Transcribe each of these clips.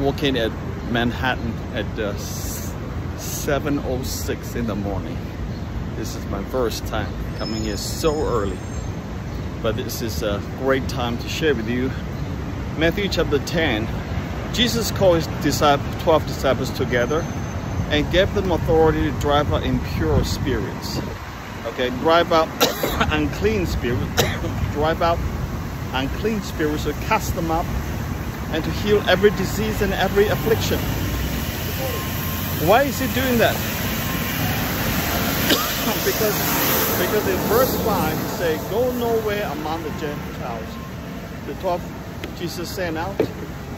walking at Manhattan at 7:06 in the morning. This is my first time coming here so early, but this is a great time to share with you. Matthew chapter 10, Jesus called his 12 disciples together and gave them authority to drive out impure spirits. Okay, drive out unclean spirits, drive out unclean spirits, to cast them out, and to heal every disease and every affliction. Why is he doing that? because in verse 5 he says, go nowhere among the Gentiles. The 12 Jesus sent out,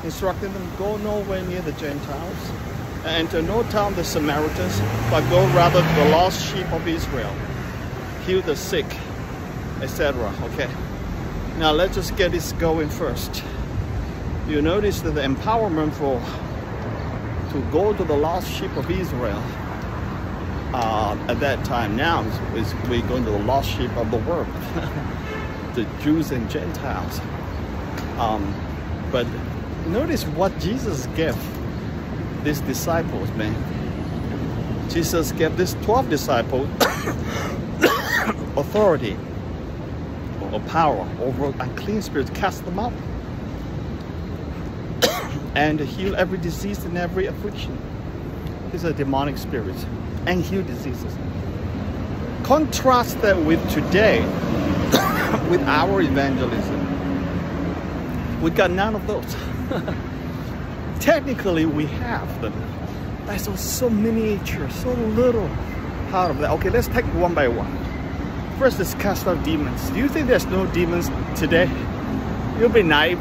instructing them, go nowhere near the Gentiles, and enter no town the Samaritans, but go rather to the lost sheep of Israel. Heal the sick, etc. Okay, now let's just get this going first. You notice that the empowerment to go to the lost sheep of Israel at that time now is we're going to the lost sheep of the world, the Jews and Gentiles. But notice what Jesus gave these disciples, man. Jesus gave these 12 disciples authority or power over unclean spirits, cast them out, and heal every disease and every affliction. These are demonic spirits, and heal diseases. Contrast that with today, with our evangelism. We got none of those. Technically, we have them. But so miniature, so little part of that. Okay, let's take one by one. First is cast out demons. Do you think there's no demons today? You'll be naive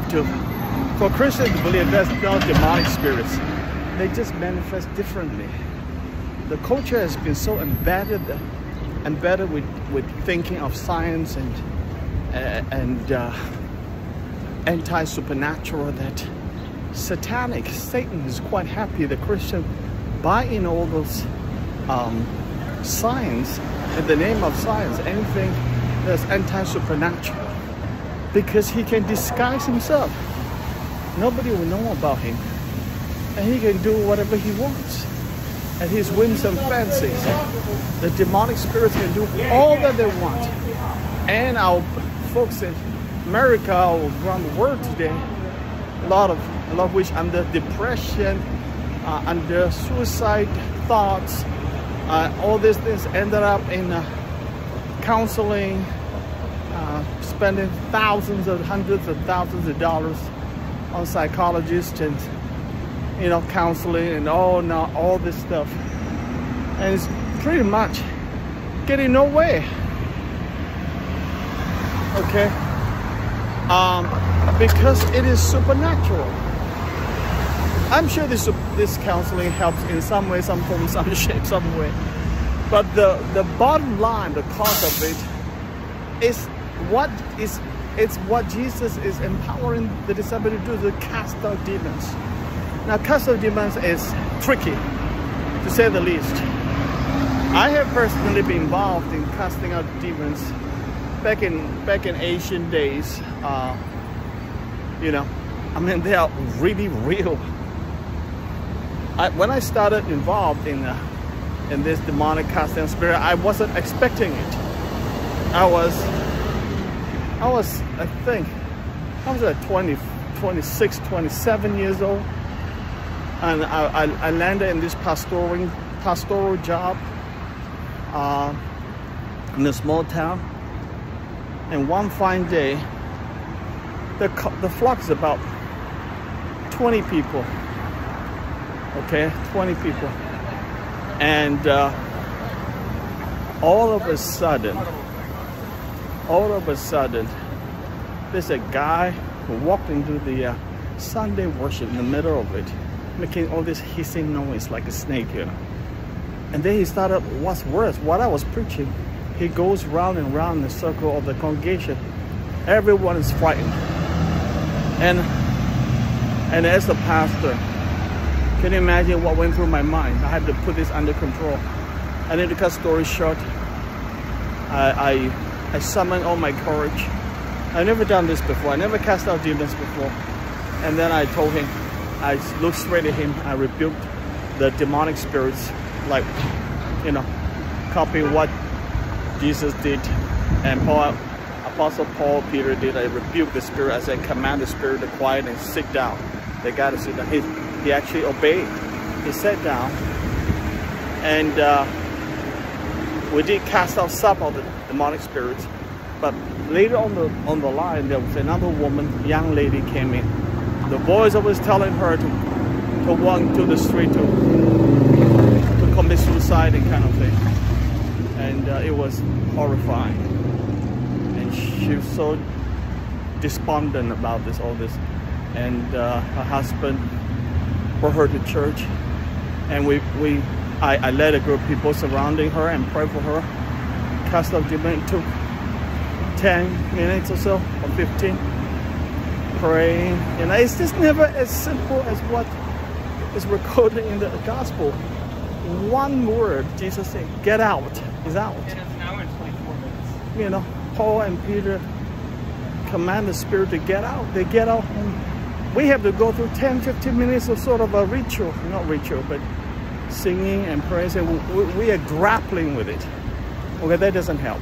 for Christians to believe there's no demonic spirits. They just manifest differently. The culture has been so embedded with thinking of science and anti-supernatural that Satan is quite happy the Christian buy in all those science, in the name of science, anything that's anti-supernatural, because he can disguise himself. Nobody will know about him, and he can do whatever he wants at his whims and fancies. The demonic spirits can do all that they want, and our folks in America or around the world today, a lot of which under depression, under suicide thoughts, all these things ended up in counseling, spending hundreds of thousands of dollars on psychologists and counseling and all this stuff, and it's pretty much getting nowhere. Okay, because it is supernatural. I'm sure this counseling helps in some way, some form, some shape, some way. But the bottom line, the cost of it, is what Jesus is empowering the disciples to do, to cast out demons. Now, cast out demons is tricky, to say the least. I have personally been involved in casting out demons back in Asian days. They are really real. When I started involved in this demonic casting spirit, I wasn't expecting it. I was at 26, 27 years old, and I landed in this pastoral job in a small town. And one fine day, the flock is about 20 people. Okay, 20 people, and all of a sudden, there's a guy who walked into the Sunday worship in the middle of it, making all this hissing noise like a snake, And then he started, what's worse, what I was preaching, he goes round and round in the circle of the congregation. Everyone is frightened, and as a pastor, can you imagine what went through my mind? I had to put this under control. And then to cut story short, I summoned all my courage. I've never done this before. I never cast out demons before. And then I told him, I looked straight at him. I rebuked the demonic spirits, like, you know, copying what Jesus did and Apostle Paul, Peter did. I rebuked the spirit. I said, command the spirit to quiet and sit down. They got to sit down. He actually obeyed. He sat down, and we did cast out some of the demonic spirits. But later on the line, there was another woman, young lady, came in. The voice was telling her to walk to the street to commit suicide and kind of thing, and it was horrifying. And she was so despondent about all this. And her husband brought her to church, and I led a group of people surrounding her and prayed for her. Cast out demon. It took 10 minutes or so, or 15, praying. You know, it's just never as simple as what is recorded in the gospel. One word, Jesus said, "Get out," is out. And it's an hour and 24 minutes. You know, Paul and Peter command the spirit to get out. They get out, and we have to go through 10-15 minutes of sort of a ritual, not ritual, but singing and praise, and we are grappling with it. Okay, that doesn't help.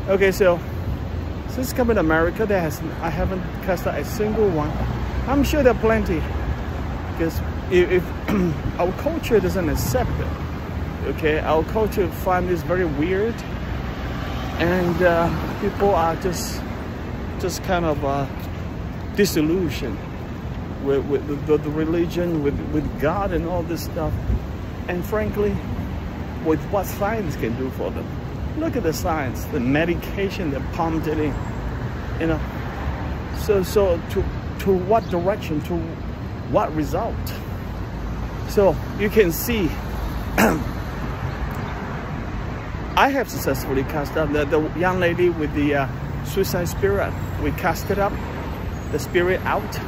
Okay, so since coming to America, I haven't cast out a single one. I'm sure there are plenty, because if our culture doesn't accept it, okay, our culture find this very weird, and people are just kind of disillusioned with the religion, with God and all this stuff, and frankly, with what science can do for them. Look at the science, the medication they pumped it in, you know. So to what direction, to what result? So you can see, I have successfully cast out the young lady with the suicide spirit. We casted up the spirit out,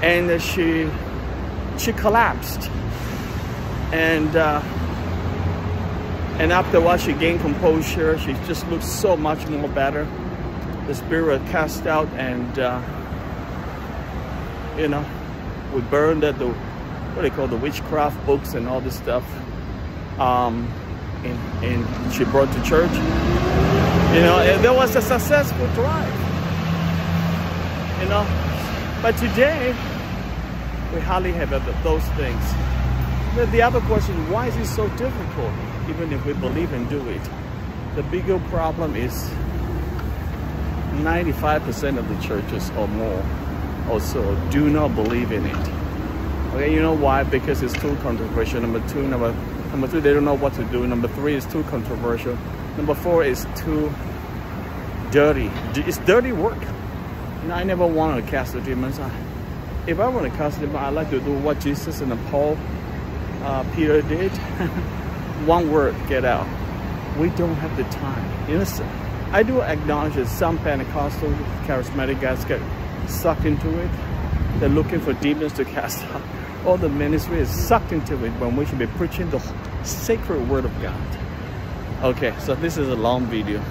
and she collapsed, and after a while she gained composure. She just looked so much more better. The spirit cast out, and you know, we burned at the what they call the witchcraft books and all this stuff. And she brought to church. You know, there was a successful drive. You know, but today we hardly have those things. The other question, why is it so difficult, even if we believe and do it? The bigger problem is 95% of the churches or more also do not believe in it. Okay, you know why? Because it's too controversial. Number two, they don't know what to do. Number three, it's too controversial. Number four, is too dirty. It's dirty work. You know, I never wanted to cast the demons. If I want to cast them, I like to do what Jesus and Paul, Peter did. One word, get out. We don't have the time. You know, I do acknowledge that some Pentecostal, charismatic guys get sucked into it. They're looking for demons to cast out. All the ministry is sucked into it when we should be preaching the sacred word of God. Okay, so this is a long video.